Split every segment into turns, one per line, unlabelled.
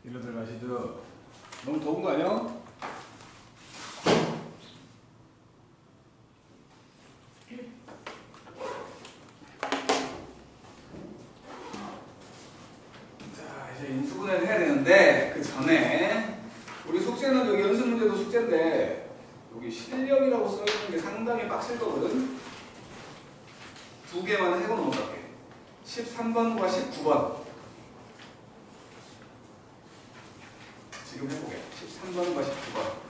이러들 마시죠. 너무 더운 거 아니야? 자, 이제 인수분해를 해야 되는데 그 전에 우리 숙제는 여기 연습 문제도 숙제인데 여기 실력이라고 써있는 게 상당히 빡셀 거거든. 두 개만 해고 넘어갈게. 13번과 19번. 지금 해보게. 13번과 19번.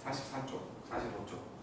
44쪽, 45쪽.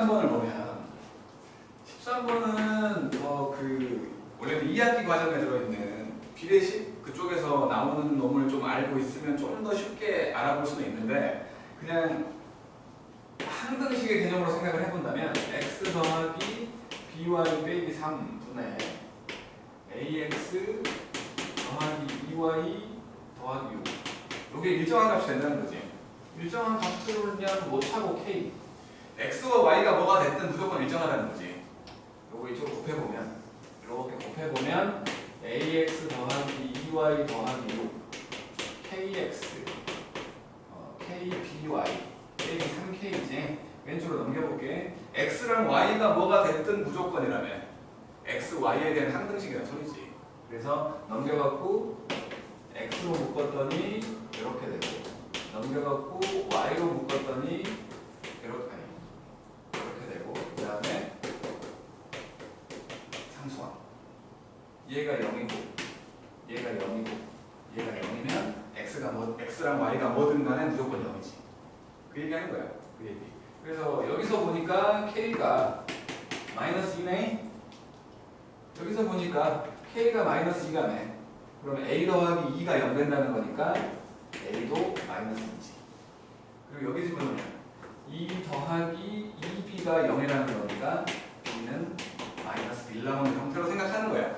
13번을 보면 13번은 원래 2학기 과정에 들어있는 비례식 그쪽에서 나오는 놈을 좀 알고 있으면 좀 더 쉽게 알아볼 수는 있는데 그냥 항등식의 개념으로 생각을 해본다면 x 더하기 by 빼기 3분의 ax 더하기 2y 더하기 6 이게 일정한 값이 된다는 거지. 일정한 값을 그냥 못 차고 k x와 y가 뭐가 됐든 무조건 일정하다는 거지. 요거 이쪽으로 곱해보면 이렇게 곱해보면 ax 더하기 2y 더하기 6 kx kby 빼기 3k지. 왼쪽으로 넘겨볼게. x랑 y가 뭐가 됐든 무조건이라면 x, y에 대한 항등식이라는 소리지. 그래서 넘겨갖고 x로 묶었더니 이렇게 되고 넘겨갖고 y로 묶었더니 이렇게 되고 그 다음에 상수항 얘가 0이고 얘가 0이고 얘가 0이면 x랑 y가 뭐든 간에 무조건 0이지. 그 얘기하는 거야. 그 얘기. 그래서 여기서 보니까 k가 마이너스 2네. 여기서 보니까 k가 마이너스 2가네. 그러면 a 더하기 2가 0 된다는 거니까 a도 마이너스 2지. 그리고 여기 집어넣으면 2 더하기 2b가 0이라는 거니까 b는 마이너스 1 나오는 형태로 생각하는 거야.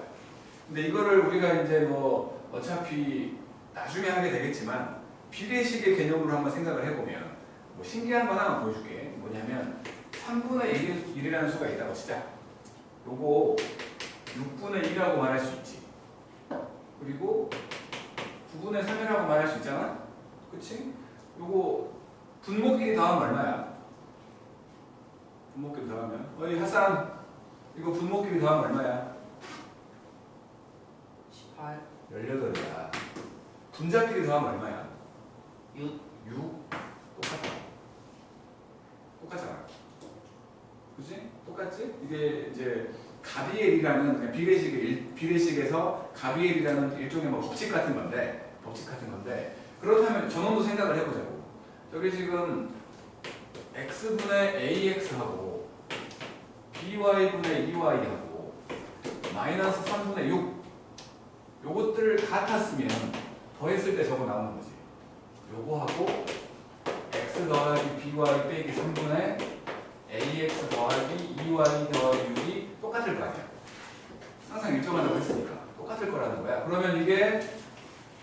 근데 이거를 우리가 이제 뭐 어차피 나중에 하게 되겠지만 비례식의 개념으로 한번 생각을 해보면 뭐 신기한 거 하나 보여줄게. 뭐냐면 3분의 1이라는 수가 있다고 치자. 요거 6분의 1이라고 말할 수 있지. 그리고 9분의 3이라고 말할 수 있잖아. 그치? 요거 분모끼리 더하면 얼마야? 분모끼리 더하면 어이 하산 이거 분모끼리 더하면 얼마야?
18
18이야. 분자끼리 더하면 얼마야?
6
똑같잖아. 그치? 똑같지? 이게 이제 가비엘이라는 그냥 비례식에서 가비엘이라는 일종의 뭐 법칙 같은 건데 그렇다면 저놈도 생각을 해보자고. 저기 지금 x분의 ax하고 by분의 2y하고 마이너스 3분의 6 요것들 같았으면 더했을 때 저거 나오는 거지. 요거하고 x 더하기 by 빼기 3분의 ax 더하기 2y 더하기 6이 똑같을 거 아니야. 항상 일정하다고 했으니까 똑같을 거라는 거야. 그러면 이게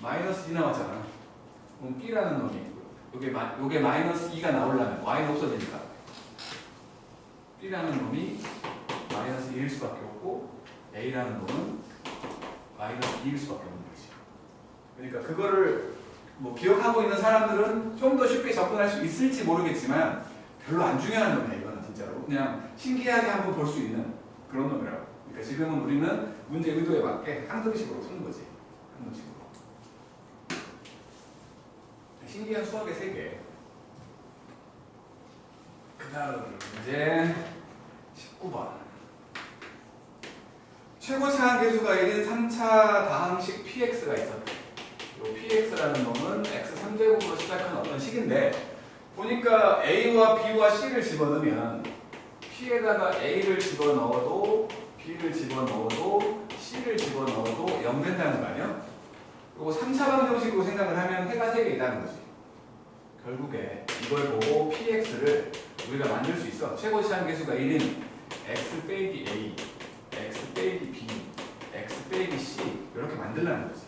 마이너스 2 나왔잖아. 그럼 b라는 놈이 요게 마이너스 2가 나오려면 y는 없어지니까 b라는 놈이 마이너스 1일 수밖에 없고 a라는 놈은 마이너스 2일 수밖에 없는 거지. 그러니까 그거를 뭐 기억하고 있는 사람들은 좀 더 쉽게 접근할 수 있을지 모르겠지만 별로 안 중요한 놈이야. 이거는 진짜로 그냥 신기하게 한번 볼 수 있는 그런 놈이라고. 그러니까 지금은 우리는 문제 의도에 맞게 항등식으로 푸는 거지. 항등식으로. 신기한 수학의 세계. 그 다음 이제 19번. 최고차항 계수가 1인 3차 다항식 px가 있었대. 이 px라는 놈은 x 3제곱으로 시작하는 어떤 식인데 보니까 a와 b와 c를 집어넣으면 p에다가 a를 집어넣어도 b를 집어넣어도 c를 집어넣어도 0 된다는 거 아니야? 그리고 3차 방정식으로 생각을 하면 해가 3개 있다는 거지. 결국에 이걸 보고 px를 우리가 만들 수 있어. 최고차항 계수가 1인 x 빼기 a, x 빼기 b, x 빼기 c 이렇게 만들라는 거지.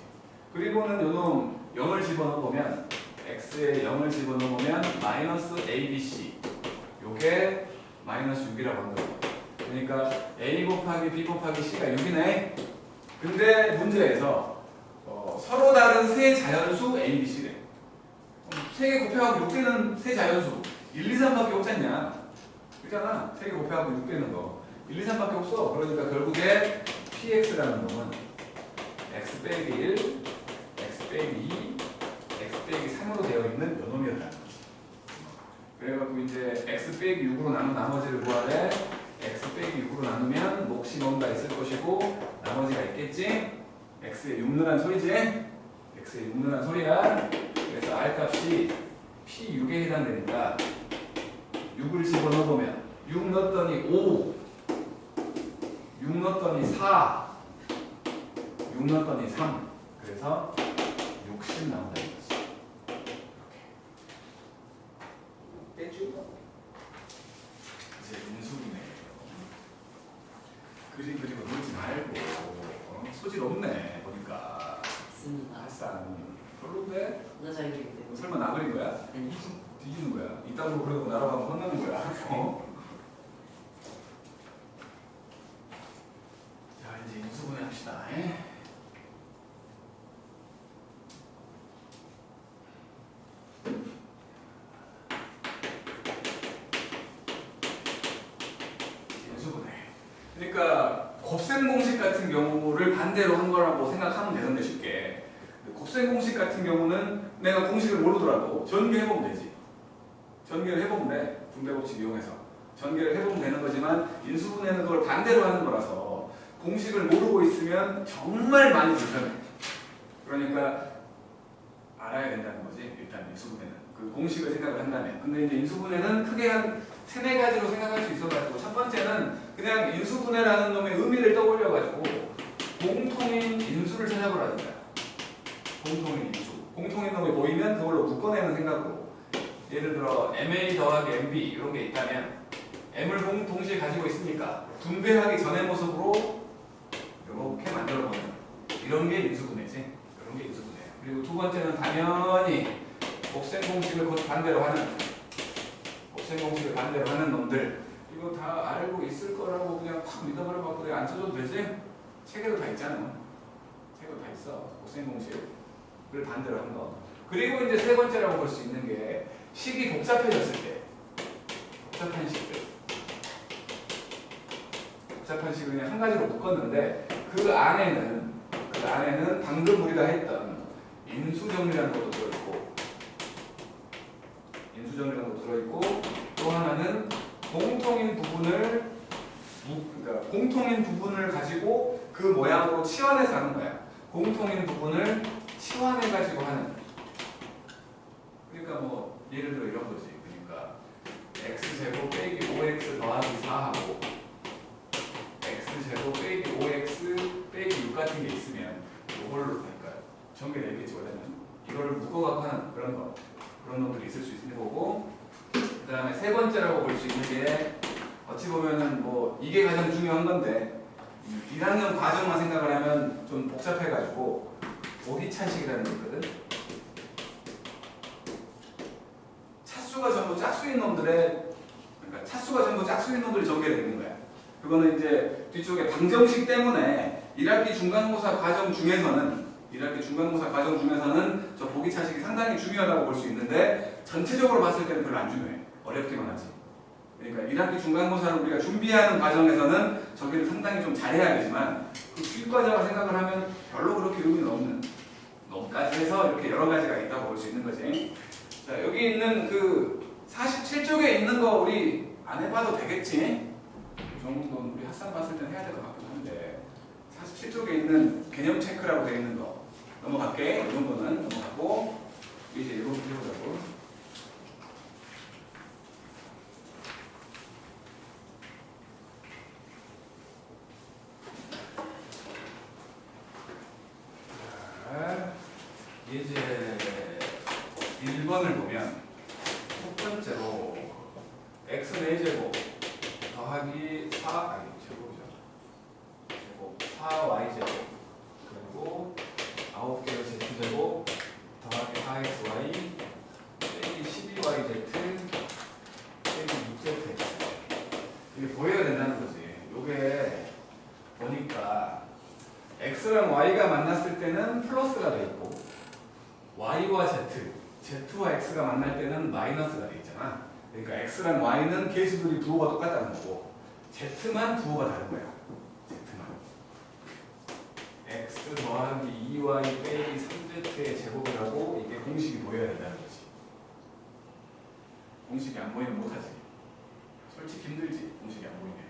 그리고는 요놈 0을 집어넣어보면 x에 0을 집어넣으면 마이너스 abc 요게 마이너스 6이라고 한다. 그러니까 a 곱하기 b 곱하기 c가 6이네. 근데 문제에서 서로 다른 세 자연수 a, b, c래. 3개 곱해갖고 6되는 세 자연수 1, 2, 3밖에 없지 않냐? 그잖아. 3개 곱해갖고 6되는 거 1, 2, 3밖에 없어. 그러니까 결국에 px라는 놈은 x 빼기 1, x 빼기 2, x 빼기 3으로 되어 있는 요 놈이었다는 거지. 그래갖고 이제 x 빼기 6으로 나눈 나머지를 구하래. x 빼기 6으로 나누면 몫이 뭔가 있을 것이고 나머지가 있겠지? x에 6 넣으란 소리지? x에 6 넣으란 소리야. 그래서 r 값이 p6에 해당되니까 6을 집어넣어보면 6 넣었더니 5, 6 넣었더니 4, 6 넣었더니 3. 그래서 60 나온다 이거지. 이렇게. 떼주고. 이제 인수분해예요. 그림 그리고 놀지 말고. 소질 없네 보니까.
맞습니다.
발산. 별로인데?
나 잘 그리는데.
설마 나 그린 거야?
아니.
뒤지는 거야. 이따구로 그러고 날아가면 혼나는 거야. 자, 이제 인수분해 합시다. 인수분해. 그러니까 곱셈 공식 같은 경우를 반대로 한 거라고 생각하면 되는데 쉽게. 곱셈 공식 같은 경우는 내가 공식을 모르더라도 전개해보면 되지. 전개를 해보면 돼. 분배법칙 이용해서. 전개를 해보면 되는 거지만 인수분해는 그걸 반대로 하는 거라서 공식을 모르고 있으면 정말 많이 불편해. 그러니까 알아야 된다는 거지. 일단 인수분해는. 그 공식을 생각을 한다면. 근데 이제 인수분해는 크게 한 3-4가지로 생각할 수 있어가지고 첫 번째는 그냥 인수분해라는 놈의 의미를 떠올려가지고 공통인 인수를 찾아보라는 거야. 공통인 인수. 공통인 놈이 보이면 그걸로 묶어내는 생각으로. 예를 들어 MA 더하기 MB 이런 게 있다면 M을 동시에 가지고 있으니까 분배하기 전의 모습으로 이렇게 만들어보는 이런 게 인수분해지. 이런 게 인수분해. 그리고 두 번째는 당연히 곱셈 공식을 곧 반대로 하는 곱셈 공식을 반대로 하는 놈들 이거 다 알고 있을 거라고 그냥 팍 믿어버려갖고 내가 안 써줘도 되지? 책에도 다 있잖아. 책에도 다 있어. 곱셈 공식을 반대로 한 거. 그리고 이제 세 번째라고 볼 수 있는 게 식이 복잡해졌을 때 복잡한 식들 복잡한 식을 그냥 한 가지로 묶었는데 그 안에는 방금 우리가 했던 인수정리라는 것도 들어있고 또 하나는 공통인 부분을 그러니까 공통인 부분을 가지고 그 모양으로 치환해서 하는 거야. 공통인 부분을 치환해가지고 하는. 그러니까 뭐 예를 들어 이런 거지. 그러니까 x제곱 빼기 5x 더하기 4하고 x제곱 빼기 5x 빼기 6 같은 게 있으면 이걸로 그러니까 전개되겠지 원래는 이거를 묶어갖고 하는 그런 놈들이 있을 수 있는 거고 그 다음에 세 번째라고 볼 수 있는 게 어찌 보면은 뭐 이게 가장 중요한 건데 1학년 과정만 생각을 하면 좀 복잡해가지고 오기찬식이라는 게 있거든. 차수가 전부 짝수인 놈들의 그러니까 차수가 전부 짝수인 놈들이 전개되는 거야. 그거는 이제 뒤쪽에 방정식 때문에 1학기 중간고사 과정 중에서는 저 보기차식이 상당히 중요하다고 볼 수 있는데 전체적으로 봤을 때는 별로 안 중요해. 어렵기만 하지. 그러니까 1학기 중간고사를 우리가 준비하는 과정에서는 저기를 상당히 좀 잘해야 되지만 그 뒷과정을 생각을 하면 별로 그렇게 의미는 없는 놈까지 해서 이렇게 여러 가지가 있다고 볼 수 있는 거지. 자, 여기 있는 그 47쪽에 있는 거 우리 안 해봐도 되겠지? 그 정도는 우리 학상 봤을 땐 해야 될 것 같긴 한데 47쪽에 있는 개념 체크라고 되어 있는 거 넘어갈게. 이 정도는 넘어가고 이제 이거 해보자고. 이제 1번을 보면 첫 번째로 x는 a제곱 더하기 4 제곱 4y제곱 그리고 9개의 z제곱 더하기 4xy 빼기 12yz 빼기 6zx 이게 보여야 된다는 거지. 요게 보니까 x랑 y가 만났을 때는 플러스가 돼 있고 y와 z와 x가 만날 때는 마이너스가 돼 있잖아. 그러니까 x랑 y는 계수들이 부호가 똑같다는 거고 z만 부호가 다른 거야. z만 x 더하기 2y 빼기 3z의 제곱을 하고 이게 공식이 보여야 된다는 거지. 공식이 안 보이면 못하지. 솔직히 힘들지. 공식이 안 보이면.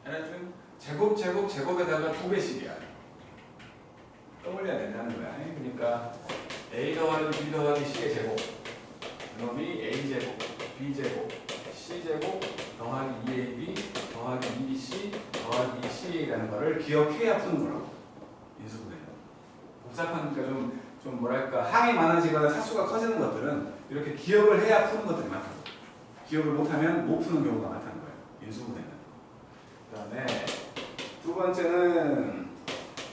하나쯤 제곱에다가 2배씩이야. 떠올려야 된다는 거야. 그러니까 A 더하기 B 더하기 C의 제곱 그놈이 A제곱, B제곱, C제곱 더하기 2AB 더하기 2BC 더하기 CA라는 거를 기억해야 푸는 거라고. 인수분해는. 복잡하니까 좀 뭐랄까 항이 많아지거나 차수가 커지는 것들은 이렇게 기억을 해야 푸는 것들이 많다고. 기억을 못하면 못 푸는 경우가 많다는 거예요. 인수분해는. 그 다음에 두 번째는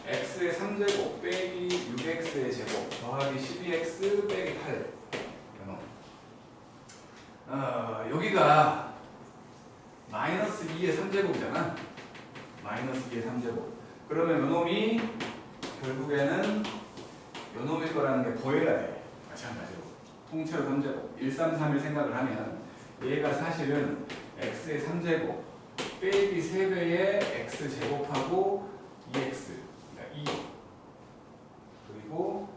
x의 3제곱 빼기 6x의 제곱 더하기 12x 빼기 8. 여기가 마이너스 2의 3제곱이잖아. 마이너스 2의 3제곱. 그러면 요놈이 결국에는 요놈일 거라는 게 보여야 돼. 마찬가지로. 통째로 3제곱. 1, 3, 3일 생각을 하면 얘가 사실은 x의 3제곱 빼기 3배의 x제곱하고 2x. 그러니까 2. 그리고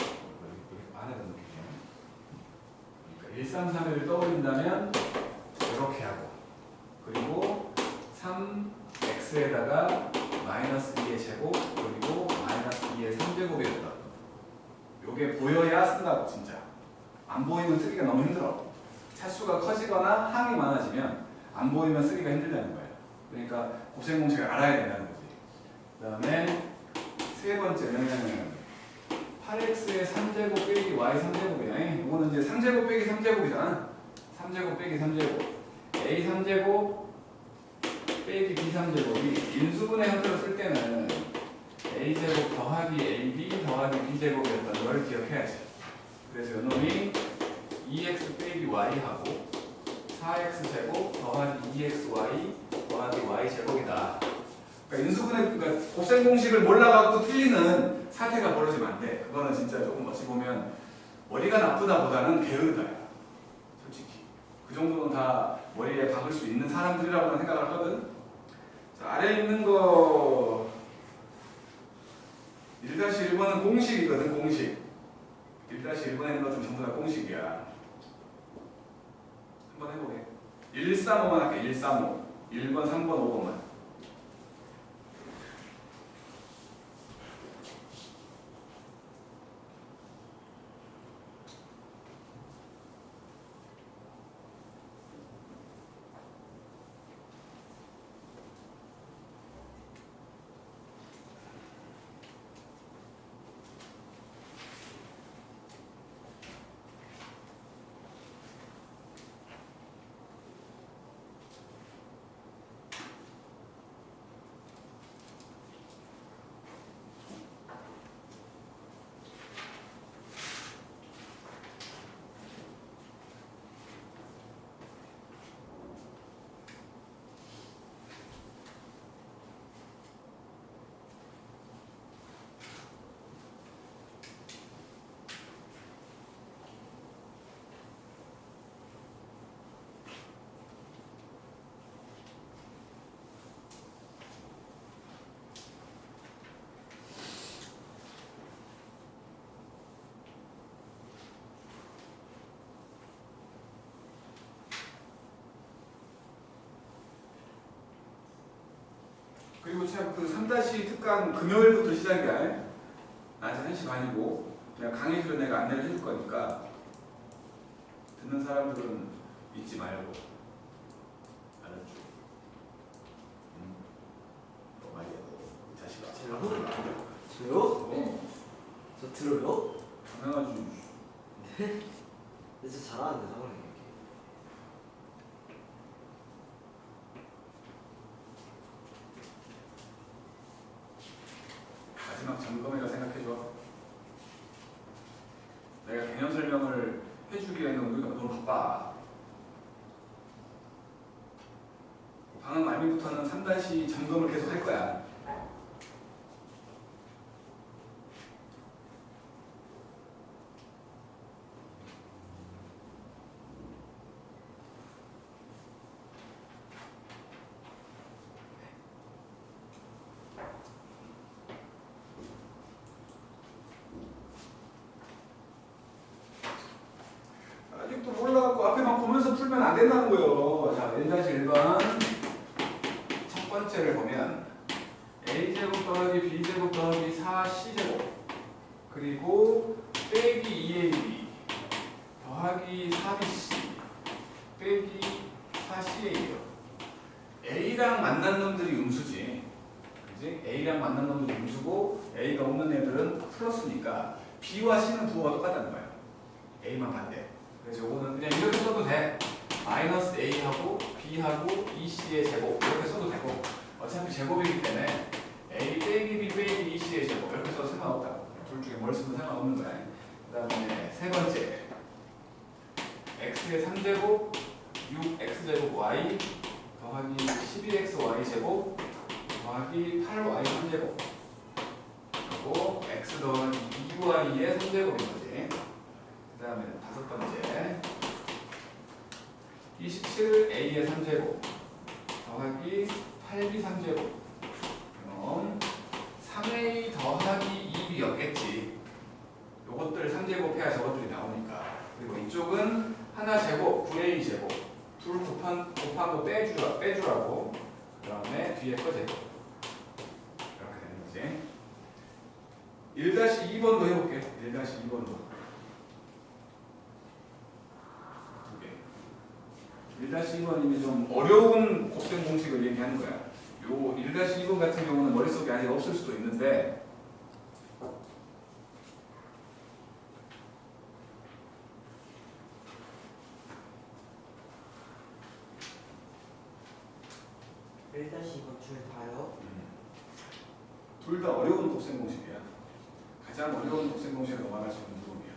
안에다 넣을게요. 그러니까 1, 3, 3을 떠올린다면 이렇게 하고 그리고 3x에다가 마이너스 2의 제곱 그리고 마이너스 2의 3제곱이었다. 요게 보여야 쓴다고 진짜. 안 보이면 쓰기가 너무 힘들어. 차수가 커지거나 항이 많아지면 안 보이면 쓰기가 힘들다는 거예요. 그러니까 곱셈 공식을 알아야 된다는 거지. 그 다음에 세 번째는 8x의 3제곱 빼기 y 3제곱이네. 이거는 이제 3제곱 빼기 3제곱이잖아. 3제곱 빼기 3제곱. a 3제곱 빼기 b 3제곱이 인수분해 형태로 쓸 때는 a제곱 더하기 ab 더하기 b제곱이었던 걸 기억해야지. 그래서 이놈이 2x 빼기 y하고 4x제곱 더하기 2xy 더하기 y제곱이다. 그러니까 인수분해, 그러니까 곱셈 공식을 몰라갖고 틀리는 사태가 벌어지면 안 돼. 그거는 진짜 조금 어찌 보면 머리가 나쁘다 보다는 게으르다야. 솔직히. 그 정도는 다 머리에 박을 수 있는 사람들이라고 생각을 하거든. 자, 아래에 있는 거 1-1번은 공식이거든, 공식. 1-1번에 있는 것은 전부 다 공식이야. 한번 해보게. 135만 할게, 135. 1번, 3번, 5번만. 그리고 참 그 3다시 특강 금요일부터 시작이야. 낮에 1시 반이고 그냥 강의실로 내가 안내를 해줄 거니까 듣는 사람들은 잊지 말고. 알았죠? 너 말이야 너 자식아.
저요?
어?
저 들어요?
당연하지.
네? 근데 저 잘하는데 상황이
마지막 점검이라 생각해줘. 내가 개념 설명을 해주기에는 우리가 너무 바빠. 방학 말미부터는 3다시 점검을 계속 할 거야. 아직도 몰라갖고 앞에만 보면서 풀면 안 된다는 거예요. 자, 1-1번 첫 번째를 보면 a제곱 더하기 b제곱 더하기 4c제곱 그리고 빼기 2ab 더하기 4bc 빼기 4CA예요. A랑 만난 놈들이 음수지. 그지? A랑 만난 놈들이 음수고 A가 없는 애들은 플러스니까 B와 C는 부호가 똑같다는 거예요. A만 반대. 그래서 요거는 그냥 이렇게 써도 돼. 마이너스 A하고 B하고 EC의 제곱 이렇게 써도 되고 어차피 제곱이기 때문에 A 빼기 B 빼기 EC의 제곱 이렇게 써도 상관없다고. 둘 중에 뭘 쓰면 상관없는 거야. 그 다음에 세 번째 X의 3제곱 6X제곱 Y 더하기 11XY 제곱 더하기 8Y 3제곱 그리고 X 더하기 2Y의 3제곱인 거지. 그 다음에 다섯 번째 27A의 3제곱 더하기 8B 3제곱 그럼 3A 더하기 2B였겠지. 요것들 3제곱 해야 저것들이 나오니까. 그리고 이쪽은 하나 제곱 9A 제곱 둘 곱한 거 빼주라고. 그 다음에 뒤에 거 제곱 이렇게 되는 거지. 1-2번도 해볼게. 1-2번도 1-2번이면 좀 어려운 곱셈 공식을 얘기하는 거야. 요 1-2번 같은 경우는 머릿속에 아직 없을 수도 있는데
줄 다요?
둘 다 어려운 곱셈 공식이야. 가장 어려운 곱셈 공식을 넘어갈 수 있는 부분이야.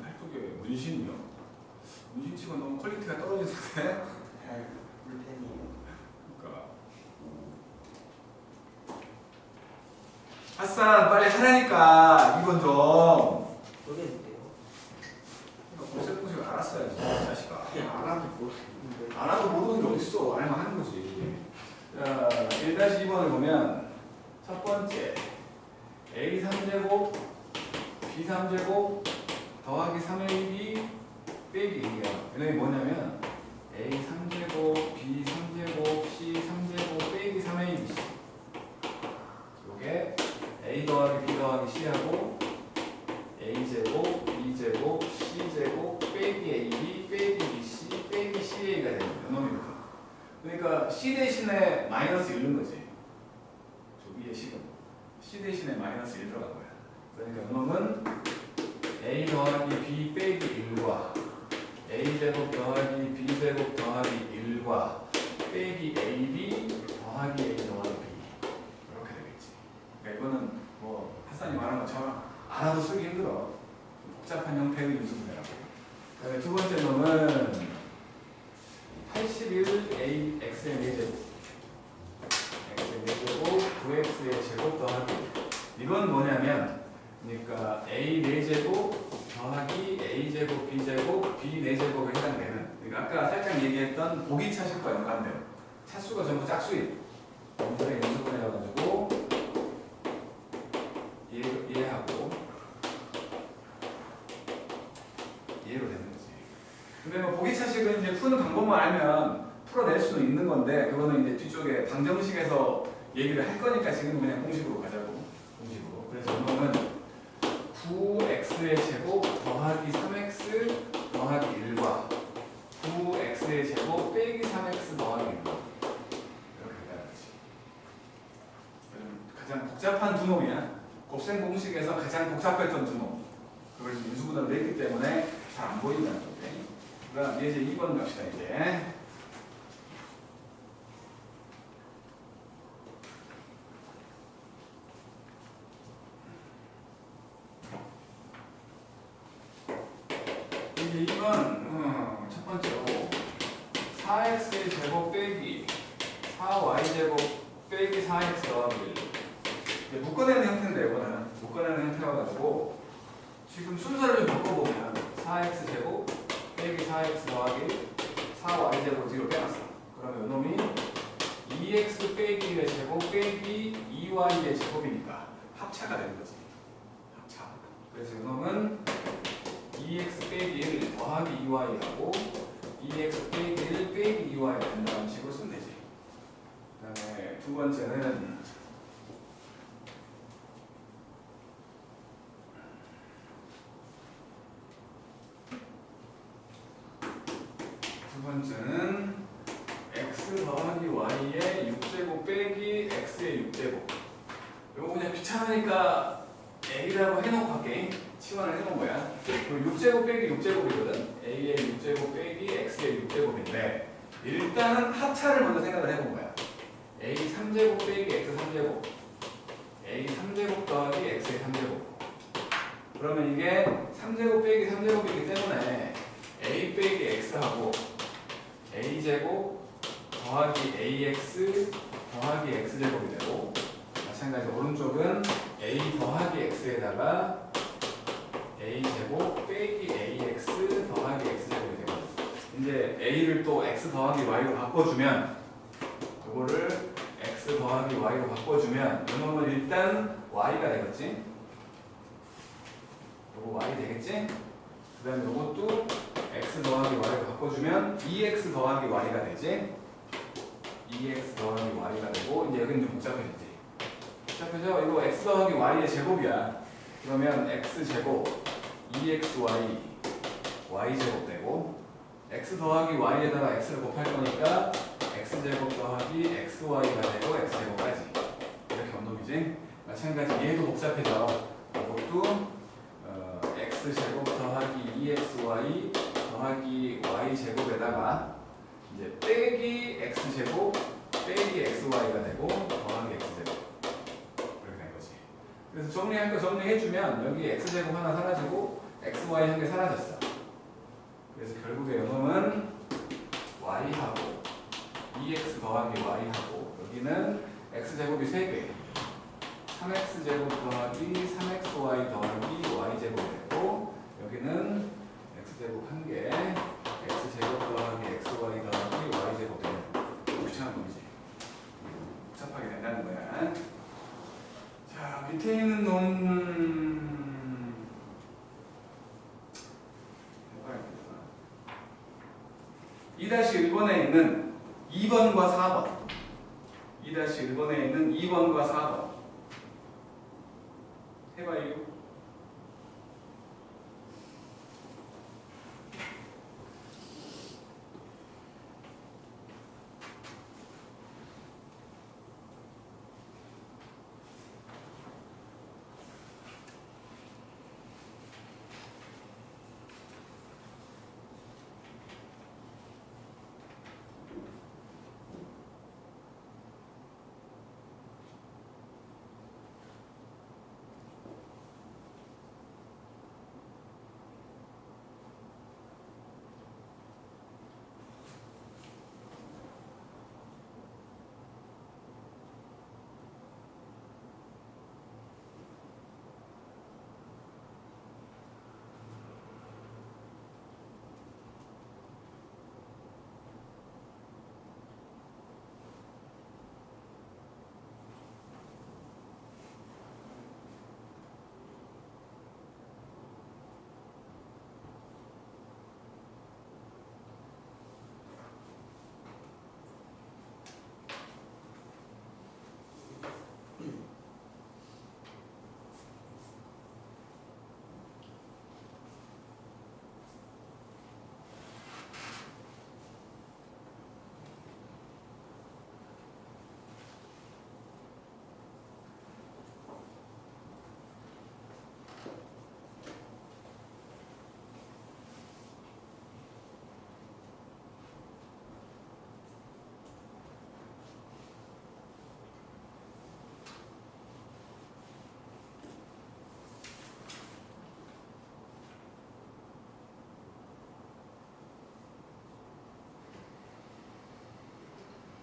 팔뚝에 문신이요. 문신치고 너무 퀄리티가 떨어지는데.
물펜이에요.
그러니까 아싸 빨리 하라니까 이건 좀.
모르겠는데요.
곱셈 공식을 알았어야지 자식아.
알아도 모르겠는데.
알아도 모르는 게 어딨어. 알만 하는 거지. 자 1-2번을 보면 첫 번째 A 3제곱 B 3제곱 더하기 3AB 빼기 1이야. 이게 뭐냐면 A 3제곱, B 3제곱, C 3제곱 빼기 3AB. 요게 A 더하기 B 더하기 C하고 A제곱, B제곱, C제곱 빼기 AB 빼기 BC 빼기 CA가 되는 놈이거든. 그러니까 C 대신에 마이너스 1는 거지. 저 위에 식은 C 대신에 마이너스 1 들어간 거야. 그러니까 놈은 A 더하기 B 빼기 1과 A제곱 더하기 B제곱 더하기 1과 빼기 AB 더하기 A 더하기 B 이렇게 되겠지. 그러니까 이거는 뭐 하산이 말한 것처럼 알아도 쓰기 힘들어. 복잡한 형태의 인수분해라고. 그다음에 두 번째 놈은 81A X의 4제곱 X의 4제곱 9X의 제곱 더하기 이건 뭐냐면 그러니까 A 4제곱 더하기 A제곱 B제곱 B 4제곱에 해당되는 그러니까 아까 살짝 얘기했던 보기차식과 연관돼요. 차수가 전부 짝수예요. 연분의 인수분해여가지고 이해하고 이해로 되는 거지. 근데 뭐 보기차식은 이제 푸는 방법만 알면 풀어낼 수는 있는 건데 그거는 이제 뒤쪽에 방정식에서 얘기를 할 거니까 지금 그냥 공식으로 가자고. 공식으로. 그래서 이거는 9x의 제곱 더하기 3x 더하기 1과 9x의 제곱 빼기 3x 더하기 1 이렇게 해야지. 가장 복잡한 두 놈이야. 곱셈 공식에서 가장 복잡했던 두 놈. 그걸 인수분해로 냈기 때문에 잘 안 보인다는 건데. 그 다음 이제 2번 갑시다 이제. 이제 2번 첫 번째로 4x의 제곱 빼기 4y제곱 빼기 4x 더하기 1 이제 묶어내는 형태인데 이거는 묶어내는 형태라 가지고 지금 순서를 좀 바꿔보면 4x제곱 빼기 4x 더하기 4y제곱 뒤로 빼놨어. 그러면 이놈이 2x 빼기 1의 제곱 빼기 2y의 제곱이니까 합차가 되는 거지. 합차. 그래서 이놈은 2x 빼기 1 더하기 2y하고 2x 빼기 1 빼기 2y가 된다는 식으로 쓰면 되지. 그 다음에 두 번째는 x 더하기 y의 6제곱 빼기 x의 6제곱. 이거 그냥 귀찮으니까 a라고 해놓고 할게. 치환을 해놓은 거야. 그럼 6제곱 빼기 6제곱이거든. a의 6제곱 빼기 x의 6제곱인데 일단은 합차를 먼저 생각을 해본 거야. a 3제곱 빼기 x 3제곱 a 3제곱 더하기 x의 3제곱. 그러면 이게 3제곱 빼기 3제곱이기 때문에 a 빼기 x하고 a제곱 더하기 ax 더하기 x제곱이 되고, 마찬가지 오른쪽은 a 더하기 x에다가 a제곱 빼기 ax 더하기 x제곱이 되고, 이제 a를 또 x 더하기 y로 바꿔주면, 이거를 x 더하기 y로 바꿔주면 이놈은 일단 y가 되겠지? 요거 y 되겠지? 그 다음에 이것도 x 더하기 y로 바꿔주면 2x 더하기 y가 되지? 2x 더하기 y가 되고, 이제 여기는 좀 복잡해지지. 복잡해져? 이거 x 더하기 y의 제곱이야. 그러면 x제곱 2xy y제곱 되고, x 더하기 y에다가 x를 곱할 거니까 x제곱 더하기 xy가 되고 x제곱까지 이렇게 언놈이지. 마찬가지 얘도 복잡해져. 이것도 x제곱 더하기 2xy 더하기 y제곱에다가 이제 빼기 x제곱 빼기 xy가 되고 더하기 x제곱 이렇게 된 거지. 그래서 정리할 거 정리해주면 여기 x제곱 하나 사라지고 xy 한 개 사라졌어. 그래서 결국에 요놈은 y하고 2x 더하기 y하고, 여기는 x제곱이 3개 3x제곱 더하기 3xy 더하기 y제곱이 되고, 여기는 x제곱 1개 x제곱 더하기 xy 더하기 y제곱 되는 귀찮은 놈이지. 복잡하게 된다는 거야. 자, 밑에 있는 놈 해봐야겠다. 2-1번에 있는 2번과 4번 2-1번에 있는 2번과 4번 해봐요.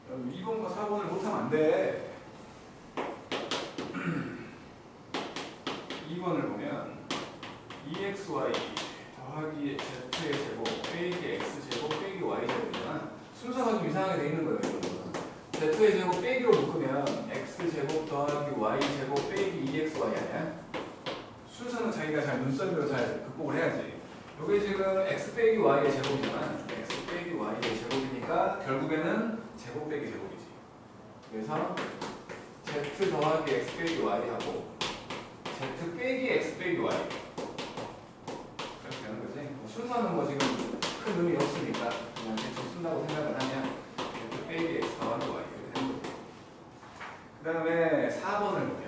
그럼 2번과 4번을 못하면 안 돼. 2번을 보면 2xy 더하기 z의 제곱 빼기 x제곱 빼기 y제곱이잖아. 순서가 좀 이상하게 돼 있는 거예요. 이거는. z의 제곱 빼기로 묶으면 x제곱 더하기 y제곱 빼기 2xy 아니야? 순서는 자기가 잘 눈썰미로 잘 극복을 해야지. 여기 지금 x 빼기 y의 제곱이잖아. x 빼기 y의 제곱이니까 결국에는 제곱 빼기 제곱이지. 그래서 z 더하기 x 빼기 y하고 z 빼기 x 빼기 y 이렇게 되는 거지. 뭐 순서는 뭐 지금 큰 의미 없으니까 그냥 대충 쓴다고 생각을 하면 z 빼기 x 더하기 y 이렇게 되는 거지. 그 다음에 4번을 보면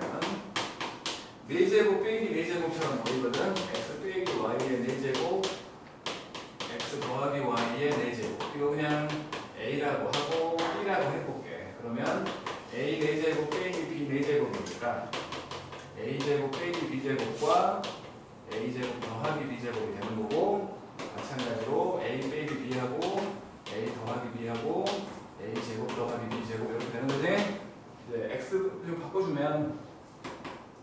4제곱 빼기 4제곱처럼 보이거든. x 빼기 y의 4제곱 x 더하기 y의 4제곱 이거 그냥 a라고 하고 b라고 해볼게. 그러면 a 4제곱 빼기 b 4제곱이니까 a제곱 빼기 b제곱과 a제곱 더하기 b제곱이 되는 거고, 마찬가지로 a 빼기 b하고 a 더하기 b하고 a제곱 더하기 b제곱 이렇게 되는 거지. 이제 x 좀 바꿔주면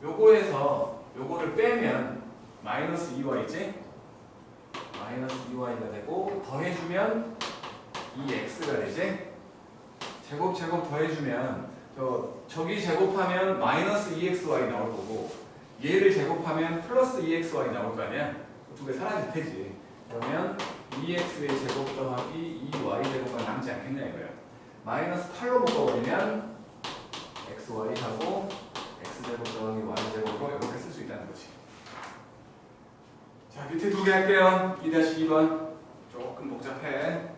요거에서 요거를 빼면 마이너스 2y지? 마이너스 2y가 되고 더해주면 2x가 되지? 제곱 더해주면 저기 제곱하면 마이너스 2xy 나올 거고 얘를 제곱하면 플러스 2xy 나올 거 아니야? 두 개 사라질 테지. 그러면 2x의 제곱 더하기 2y 제곱만 남지 않겠냐 이거야. 마이너스 8로 묶어버리면 xy하고 x제곱 더하기 y제곱으로 이렇게 쓸 수 있다는 거지. 자, 밑에 두 개 할게요. 2-2번 조금 복잡해.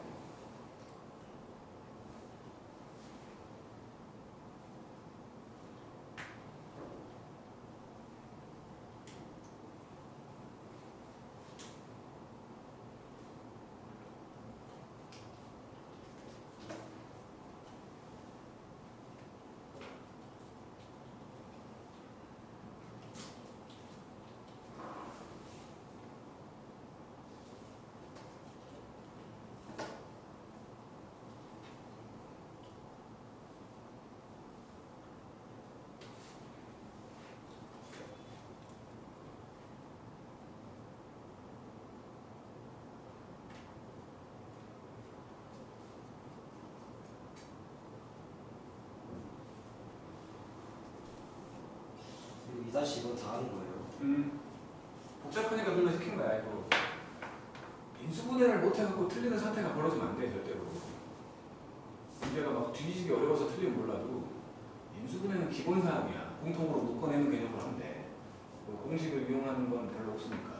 이거 2-2번 다 하는 거예요.
복잡하니까 눌러 시킨 거야. 이거 인수분해를 못해갖고 틀리는 사태가 벌어지면 안 돼, 절대로. 문제가 막 뒤지기 어려워서 틀리면 몰라도 인수분해는 기본사항이야. 공통으로 묶어내는 개념으로 하면 돼. 뭐 공식을 이용하는 건 별로 없으니까.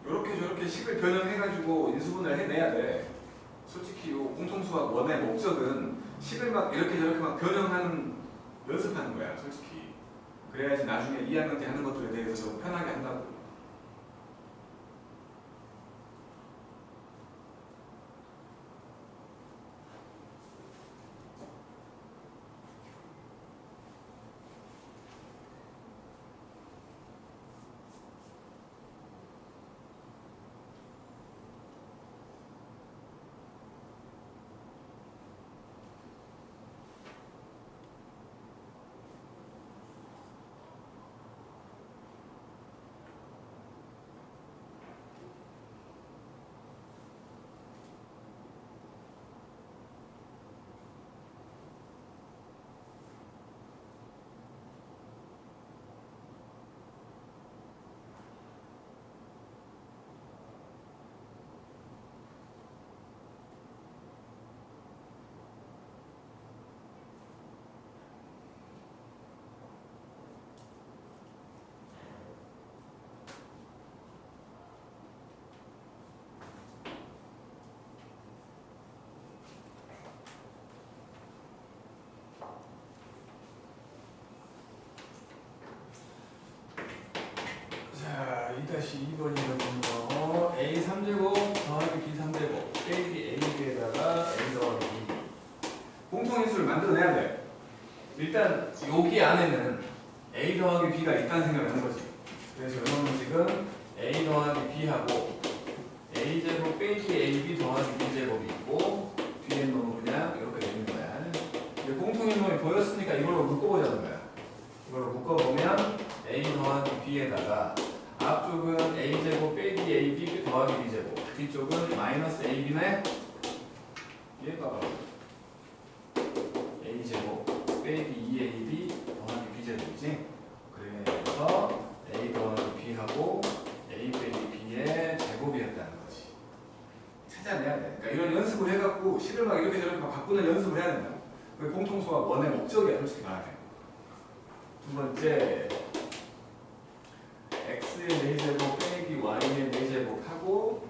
요렇게 저렇게 식을 변형해가지고 인수분해를 해내야 돼. 솔직히 요 공통수학 원의 목적은 식을 막 이렇게 저렇게 막 변형하는 연습하는 거야, 솔직히. 그래야지 나중에 2학년 때 하는 것들에 대해서 좀 편하게 한다고. 12번이 이런 거 A 3제곱 더하기 B 3제곱 빼기 AB에다가 A 더하기 B 공통인수를 만들어내야 돼. 일단 여기 안에는 A 더하기 B가 있다는 생각을 하는 거지. 그래서 여러분은 지금 A 더하기 B하고 A제곱 빼기 AB 더하기 B제곱이 있고 뒤에 놈은 그냥 이렇게 되는 거야. 이제 공통인수이 보였으니까 이걸로 묶어보자는 거야. 이걸로 묶어보면 A 더하기 B에다가 앞쪽은 A제곱 빼기 AB 더하기 B제곱 뒤쪽은 마이너스 AB네. 얘가 A제곱 빼기 2AB 더하기 B제곱이지. 그래서 A 더하기 B하고 A 빼기 B의 제곱이었다는 거지. 찾아내야 돼. 그러니까 이런 연습을 해갖고 식을 막 이렇게 저렇게 막 바꾸는 연습을 해야 된다. 그게 공통수학 원의 목적이야, 솔직히 말하면. 두 번째, x의 4제곱 빼기 y의 4제곱 하고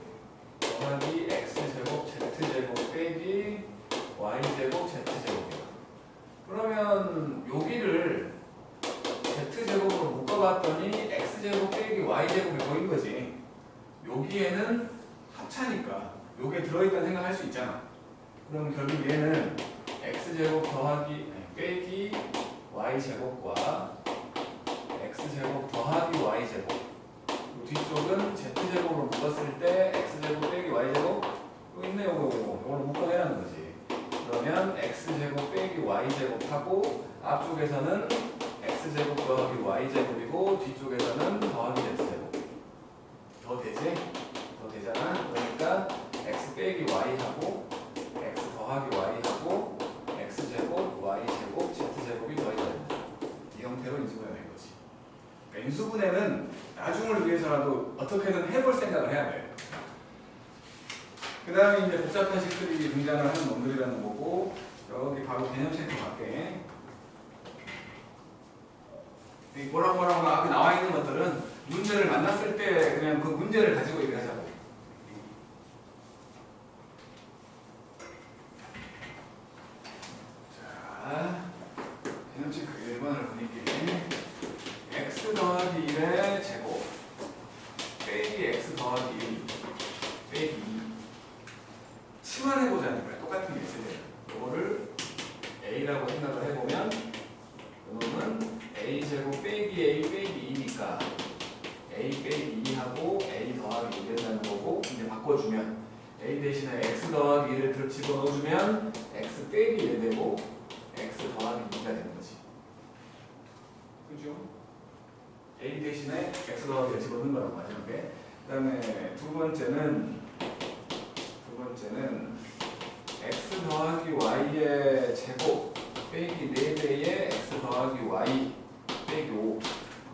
더하기 x제곱 z제곱 빼기 y제곱 z제곱이야. 그러면 여기를 z제곱으로 묶어봤더니 x제곱 빼기 y제곱이 보인 거지. 여기에는 합차니까 요게 들어있다는 생각할 수 있잖아. 그럼 결국 얘는 x제곱 더하기 빼기 y제곱과 x제곱 더하기 y제곱 뒤쪽은 z제곱으로 묶었을 때 x제곱 빼기 y제곱 또 있네. 요거로 묶어내라는 거지. 그러면 x제곱 빼기 y제곱하고 앞쪽에서는 x제곱 더하기 y제곱이고 뒤쪽에서는 더하기 z제곱 더 되지? 더 되잖아. 그러니까 x 빼기 y하고 x 더하기 y하고 x제곱 y제곱 z제곱이 더해져야 된다. 이 형태로 인수분해가 된 거지. 그러니까 인수분해는 나중을 위해서라도 어떻게든 해볼 생각을 해야 돼. 그 다음에 이제 복잡한 식들이 등장을 하는 놈들이라는 거고, 여기 바로 개념 체크 갈게. 이 뭐라고 앞에 나와 있는 것들은 문제를 만났을 때 그냥 그 문제를 가지고 얘기하자고. 자, 개념 체크 1번을 보낼게. x 더하기 1의 제곱 빼기 x 더하기 1 빼기 2 치환해보자는 거야. 똑같은 게 있어야 돼. 이거를 a라고 생각을 해보면 이놈은 a제곱 빼기 a 빼기 2니까 a 빼기 2하고 a 더하기 2 된다는 거고, 이제 바꿔주면 a 대신에 x 더하기 1을 집어넣어주면 x 빼기 1 되고 x 더하기 2가 되는 거지. 그죠? a 대신에 x 더하기 1을 집어넣는 거라고 마지막에. 그 다음에 두 번째는 x 더하기 y의 제곱 빼기 4배의 x 더하기 y 빼기 5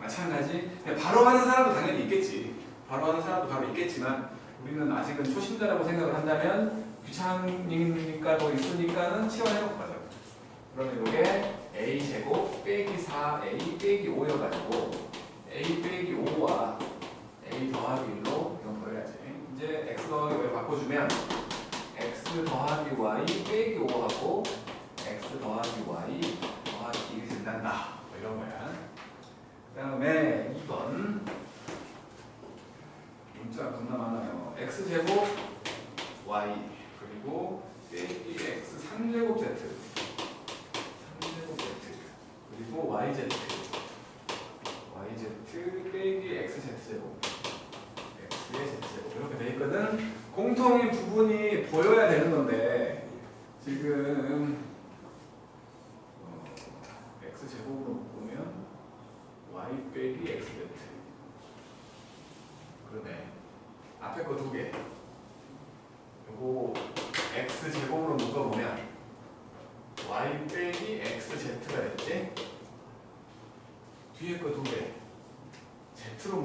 마찬가지. 바로 하는 사람도 당연히 있겠지. 바로 하는 사람도 바로 있겠지만 우리는 아직은 초심자라고 생각을 한다면 귀찮으니까 뭐 있으니까는 치환해놓고 가자고. 그러면 이게 a제곱 빼기 4a 빼기 5여가지고 a 빼기 5와 a 더하기 1로 이런 거 해야지. 이제 x 더하기 y를 바꿔주면 x 더하기 y 빼기 5하고 x 더하기 y 더하기 1이 된단다. 뭐 이런 거야. 그 다음에 2번 문자 겁나 많아요. x제곱 y 그리고 빼기 x 3제곱 z 3제곱 z 그리고 yz 빼기 xz제곱 x의 z제곱 이렇게 돼 있거든. 공통인 부분이 보여야 되는 건데 지금 x제곱으로 보면 y 빼기 xz 그러네. 앞에 거 두 개 요거 x제곱으로 묶어보면 y 빼기 xz가 됐지. 뒤에 거 두 개 z로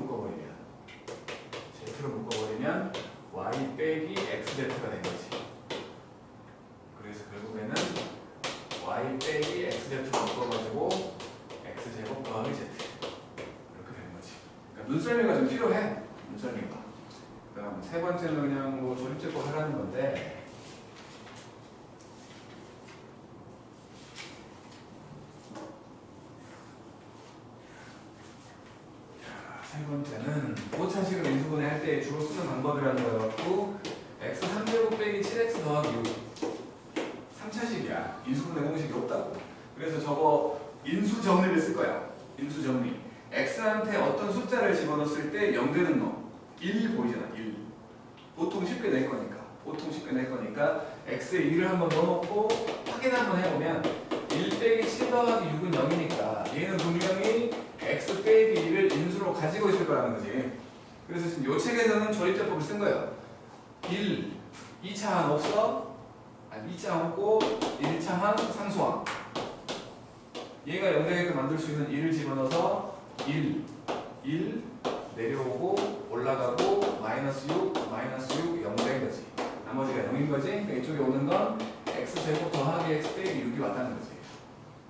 묶어버리면 y 빼기 xz가 된 거지. 그래서 결국에는 y 빼기 xz로 묶어가지고 x제곱 더하기 z 이렇게 되는 거지. 그러니까 눈썰미가 좀 필요해. 눈썰미가. 그다음 세 번째는 그냥 뭐 조립제고 하라는 건데. 세 번째는 오차식을 때 주로 쓰는 방법이라는 거였고 x 3제곱 빼기 7x 더하기 6 3차식이야. 인수분해 공식이 없다고. 그래서 저거 인수 정리를 쓸 거야. 인수 정리. x한테 어떤 숫자를 집어넣었을 때 0 되는 놈. 1 보이잖아. 1. 보통 쉽게 낼 거니까. x에 1을 한번 넣어놓고 확인 한번 해보면 1 빼기 7 더하기 6은 0이니까 얘는 분명히 x 빼기 1을 인수로 가지고 있을 거라는 거지. 그래서 지금 이 책에서는 조립제법을 쓴 거예요. 1, 2차 항 없어? 아니 2차 항 없고 1차 항 상수항. 얘가 0 되게끔 만들 수 있는 1을 집어넣어서 1 내려오고 올라가고 마이너스 6, 0 된 거지. 나머지가 0인 거지. 그러니까 이쪽에 오는 건 x제곱 더하기 x 빼기 6이 왔다는 거지.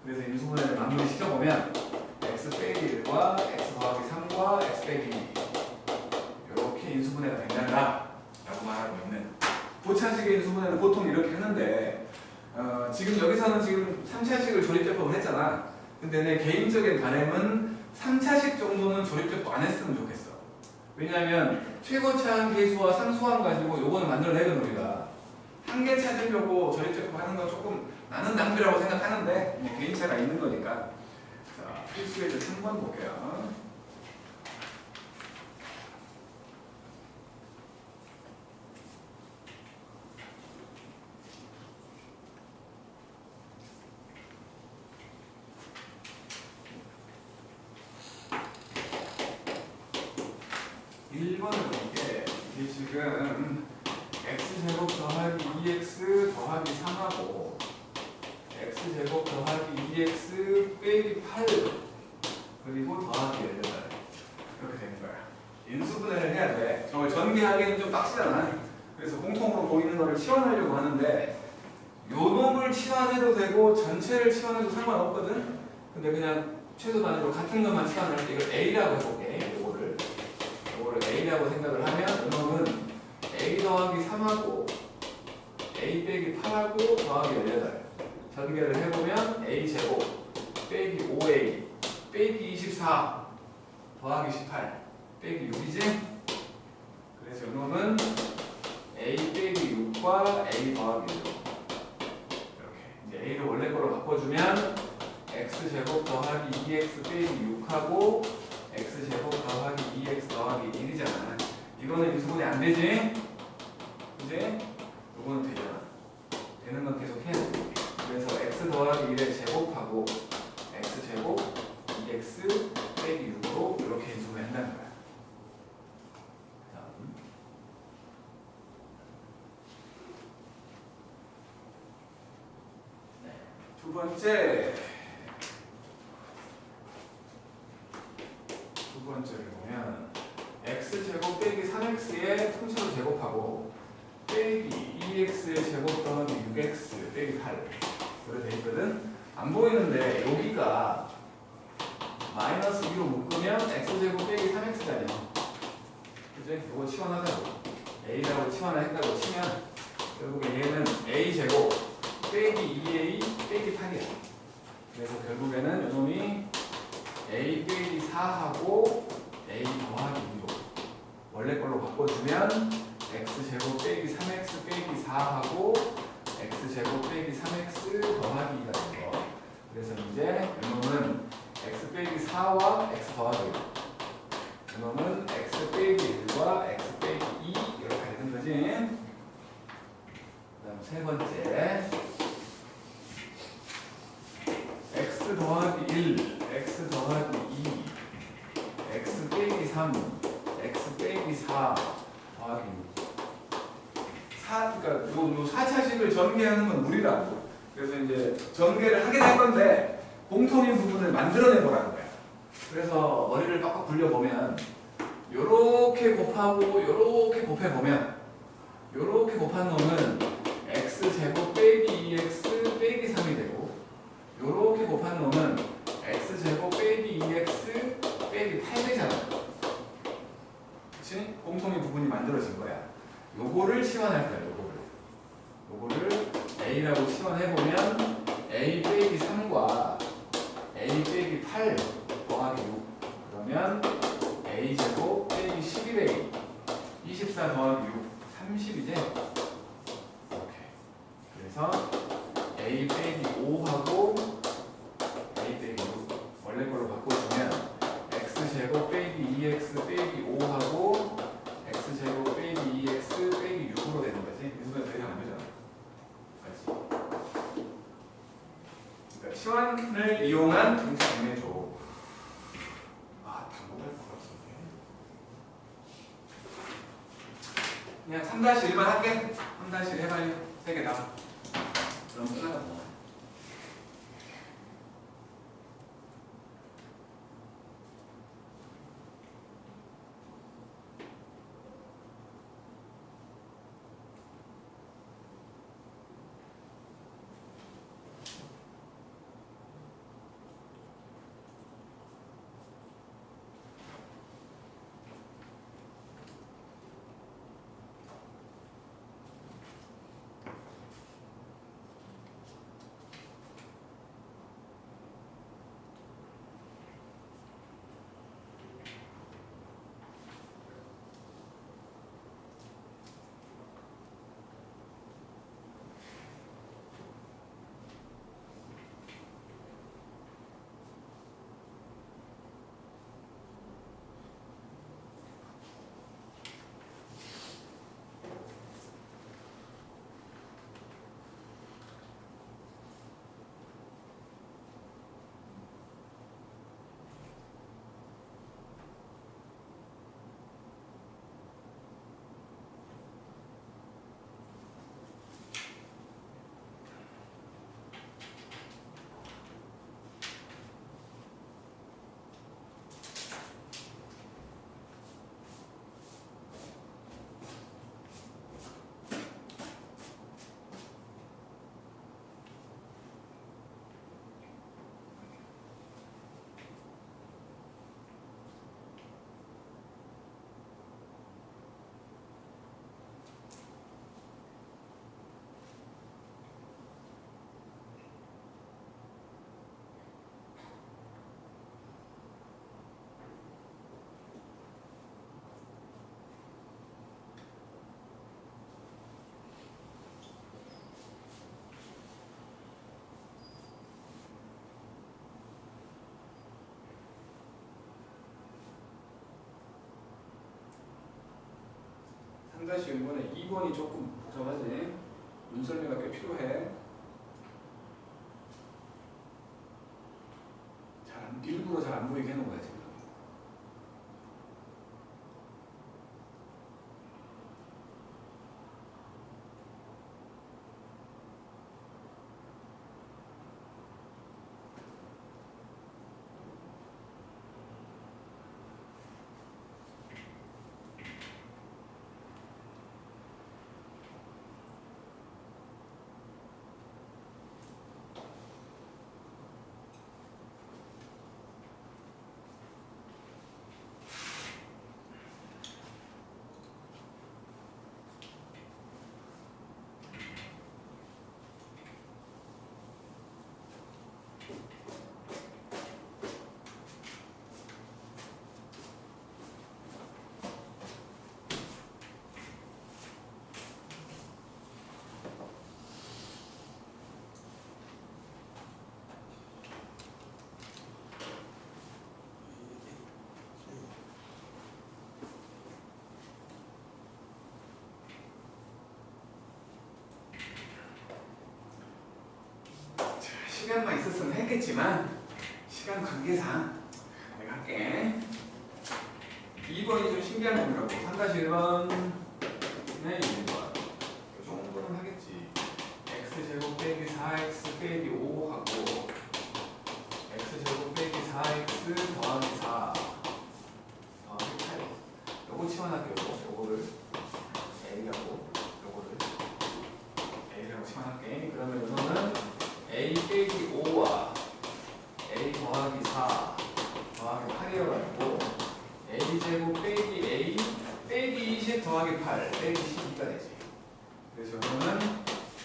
그래서 인수분해를 마무리 시켜보면 x 빼기 1과 x 더하기 3과 x 빼기 2 이렇게 인수분해가 된다 라고 말하고 있는. 부차식의 인수분해는 보통 이렇게 하는데 지금 여기서는 지금 3차식을 조립제법을 했잖아. 근데 내 개인적인 바람은 3차식 정도는 조립제법 안 했으면 좋겠어. 왜냐하면 최고차항 계수와 상수항 가지고 요거는 만들어내거든. 우리가 한 개 찾으려고 조립제법 하는 건 조금 나는 낭비라고 생각하는데 뭐 개인차가 있는 거니까. 자, 필수예제 3번 볼게요. 1번은 이게 지금 x제곱 더하기 2x 더하기 3하고 x제곱 더하기 2x 빼기 8 그리고 더하기 18 이렇게 되는 거야. 인수분해를 해야 돼. 저걸 전개하기는 좀 빡시잖아. 그래서 공통으로 보이는 거를 치환하려고 하는데 요 놈을 치환해도 되고 전체를 치환해도 상관없거든. 근데 그냥 최소 단위로 같은 것만 치환을 할 때 이걸 A라고 해볼게. 요거를 A라고 생각을 하면 이놈은 A 더하기 3하고 A 빼기 8하고 더하기 18 전개를 해보면 A제곱 빼기 5A 빼기 24 더하기 18 빼기 6이지? 그래서 이놈은 A 빼기 6과 A 더하기 6 이렇게 이제 A를 원래 거로 바꿔주면 X제곱 더하기 2X 빼기 6하고 X제곱 더하기 2X 더하기 1이잖아. 이거는 인수분해 안 되지? 이제 요거는 되잖아. 되는 건 계속 해야 돼. 그래서 X 더하기 1의 제곱하고 X제곱 2X 빼기 6으로 이렇게 인수분해 한다는 거야. 다음. 두 번째를 보면 x제곱 빼기 3x의 통째로 제곱하고 빼기 2x의 제곱 더하기 6x 빼기 8 그래 돼 있거든. 안 보이는데 여기가 마이너스 2로 묶으면 x제곱 빼기 3x잖아요. 그치? 이거 치환하자고 a라고 치환을 했다고 치면 결국에 얘는 a제곱 빼기 2a 빼기 8이야. 그래서 결국에는 이놈이 a 빼기 4하고 a 더하기 2로 원래 걸로 바꿔주면 x제곱 빼기 3x 빼기 4하고 x제곱 빼기 3x 더하기 2가 된 거. 그래서 이제 이놈은 x 빼기 4와 x 더하기 1 이놈은 x 빼기 1과 x 빼기 2 이렇게 되는 거지. 그 다음 세 번째 x 더하기 1 x 더하기 2 x 빼기 3 x 빼기 4 더하기 6 그러니까 요 4차식을 전개하는 건 우리라고. 그래서 이제 전개를 하게 될 건데 공통인 부분을 만들어내 보라는 거야. 그래서 머리를 빡빡 굴려보면 요렇게 곱하고 요렇게 곱해보면 요렇게 곱한 놈은 x제곱 빼기 2x 빼기 3이 되고 요렇게 곱한 놈은 x제곱 빼기 2x 빼기 8 되잖아. 그치? 공통의 부분이 만들어진 거야. 요거를 치환할 거야. 요거를 a라고 치환해보면 a 빼기 3과 a 빼기 8 더하기 6 그러면 a제곱 빼기 11a
24 더하기 6 30이지? 오케이. 그래서 a 빼기 5하고 a 빼기 6 원래 걸로 바꿔주면 x제곱 빼기 2x 빼기 5하고 x제곱 빼기 2x 빼기 6으로 되는 거지. 이 순간 되게 안 되잖아. 맞지? 그러니까 치환을 이용한 등차 정리해줘. 아, 다 못할 것 같은데. 그냥 3-1만 할게. 3-1 해봐요. 3개 다. 그럼 끝나겠다.
다시 이번에 2번이 조금 복잡하지. 문설매가 꽤 필요해. 일부러 잘 안 보이게 해놓은 거야 지금. 시간만 있었으면 했겠지만 시간 관계상 내가 할게. 2번이 좀 신기한 놈이라고. 3-1번에 있는 거야. 이 정도는 하겠지. x제곱 빼기 4x 빼기 5하고 x제곱 빼기 4x 더하기 4 더하기 8. 요거 치환할게요. 요거를 a라고, 요거를 a라고 치환할게. 그러면 이거는 a 빼기 5와 a 더하기 4 더하기 8이어가지고 a제곱 빼기 a 빼기 20 더하기 8 빼기 12가 되지. 그래서 이거는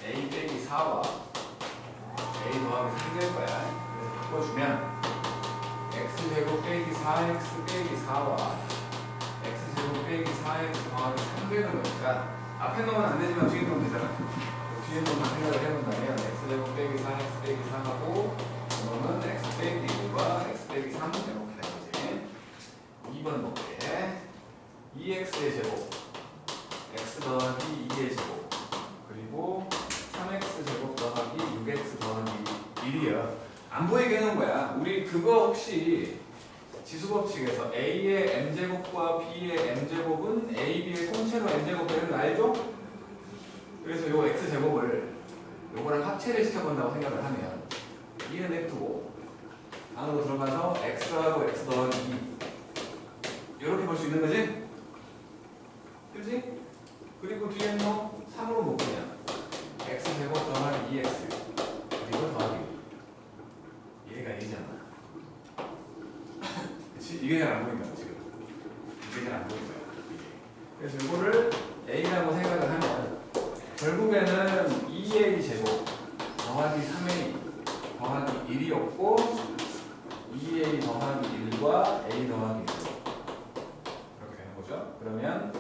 a 빼기 4와 a 더하기 3 될 거야. 그래서 바꿔주면 x제곱 빼기 4x 빼기 4와 x제곱
x제곱 빼기 4x 더하기 3되는 거니까 앞에 놈은 안 되지만 뒤에 놈은 되잖아. 뒤에 놈만 생각을 해본다면 x제곱 빼기 4x 빼기 3하고 놈은 x 빼기 2과 x 빼기 3 이렇게 된 거지. 2번 볼게. 2x의 제곱 x 더하기 2의 제곱 그리고 3x 제곱 더하기 6x 더하기 1이야. 안 보이게 해놓은 거야. 우리 그거 혹시 지수법칙에서 a의 m제곱과 b의 m제곱은 a, b의 통째로 m제곱 되는 거 알죠? 그래서 요 x제곱을 요거랑 합체를 시켜본다고 생각을 하면 2는 냅두고 안으로 들어가서 x하고 x 더하기 2 이렇게 볼 수 있는 거지? 그렇지? 그리고 뒤에는 뭐 3으로 못 그냥 x제곱 더하기 2x 그리고 더하기 1 얘가 1이잖아. 그치? 이게 잘 안 보인다 지금. 이게 잘 안 보인 거야. 그래서 이거를 a라고 생각을 하면 결국에는 2a 제곱 더하기 3a 더하기 1이었고 2a 더하기 1과 a 더하기 1 이렇게 되는 거죠. 그러면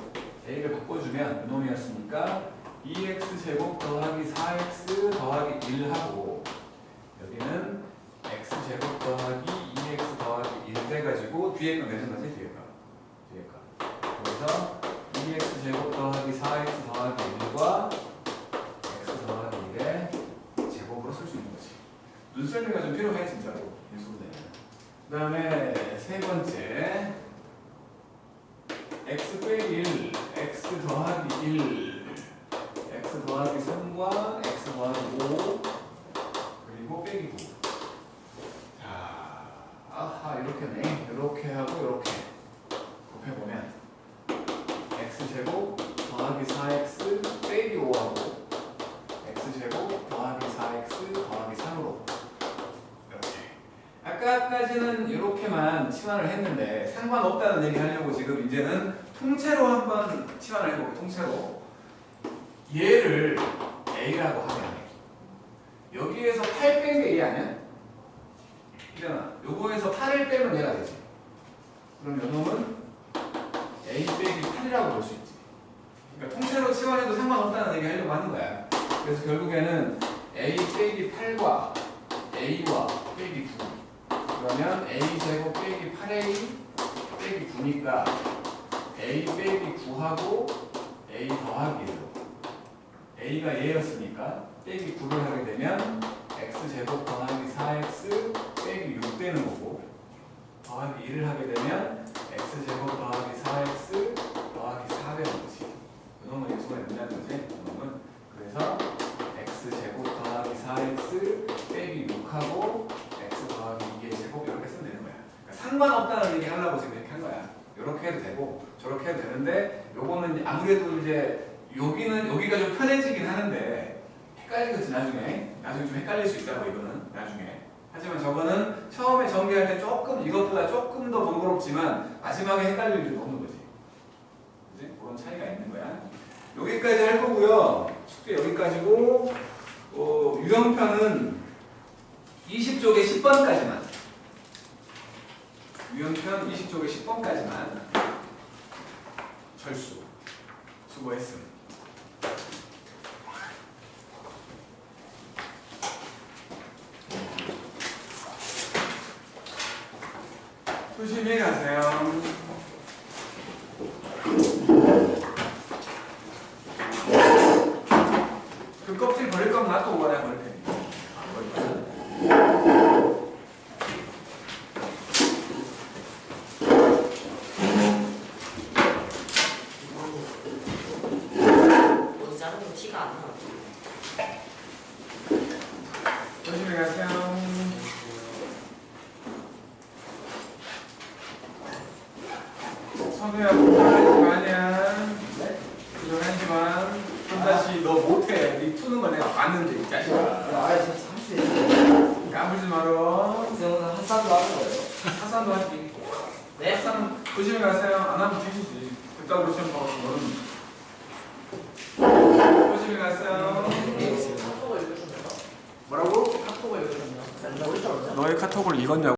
a를 바꿔주면 이놈이었으니까 2x 제곱 더하기 4x 더하기 1하고 여기는 x 제곱 더하기 2x 더하기 1 돼가지고 뒤에 거 내는 거지. 뒤에 거. 그래서 2x 제곱 더하기 4x 더하기 1과 x 더하기 1의 제곱으로 쓸 수 있는 거지. 눈썰미가 좀 필요해 진짜로. 그 다음에 세 번째 x 빼기 1 x 더하기 1 x 더하기 3과 x 더하기 5 그리고 빼기 9. 자, 아하 이렇게네. 이렇게 하고 이렇게 곱해보면 x제곱 더하기 4x 빼기 5하고 x제곱 더하기 4x 더하기 3으로 이렇게. 아까까지는 이렇게만 치환을 했는데 상관없다는 얘기 하려고 지금 이제는 통째로 한번 치환을 해볼게요. 통째로 얘를 a라고 하면 여기에서 8 뺀 게 a 아니야? 이잖아. 요거에서 8을 빼면 얘가 되지. 그럼 요 놈은 a 빼기 8이라고 볼 수 있지. 그러니까 통째로 치환해도 상관없다는 얘기 하려고 하는 거야. 그래서 결국에는 a 빼기 8과 a와 빼기 9 그러면 a 제곱 빼기 8a 빼기 9니까 a 빼기 9하고 a 더하기 1로 a가 얘였으니까 빼기 9를 하게 되면 x제곱 더하기 4x 빼기 6 되는 거고 더하기 1을 하게 되면 x제곱 더하기 4x 더하기 4 되는 거지. 이놈은 예수가 된다는 거지. 이놈은 그래서 x제곱 더하기 4x 빼기 6하고 x 더하기 2의 제곱 이렇게 쓰면 되는 거야. 그러니까 상관없다는 얘기 하려고 지금 이렇게 한 거야. 이렇게 해도 되고 저렇게 해도 되는데 요거는 아무래도 이제 여기가 좀 편해지긴 하는데 헷갈리겠지 나중에 좀 헷갈릴 수 있다고 이거는 나중에. 하지만 저거는 처음에 전개할 때 조금 이것보다 조금 더 번거롭지만 마지막에 헷갈릴 일은 없는 거지. 그지? 그런 차이가 있는 거야. 여기까지 할 거고요. 숙제 여기까지고 유형편은 20쪽에 10번까지만 유형편 20쪽에 10번까지만 철수 수고했음. 조심히 가세요. 그 껍질 버릴 거면 놔두고 가야 버릴 테니까. 안 버릴 거야.
어디 자른 거 티가 안 나.
조심히 가세요. 선우야, 부족하지 마냐?
네?
부족하지만 한다시 너 못해. 니 푸는 거 내가 봤는데 이 자식아.
아, 진짜 할수 있어.
까불지 말어.
오늘 핫산도 하는 거예요.
하산도 할게.
네?
하산 조심히 가세요. 안 하면 뒤지지. 그따구로 시험 봐서 너는. 조심히 가세요.
카톡을 읽으셨나요?
뭐라고?
카톡을 읽으셨나요? 나 오늘 줄 알았어요.
너의 카톡을 읽었냐고?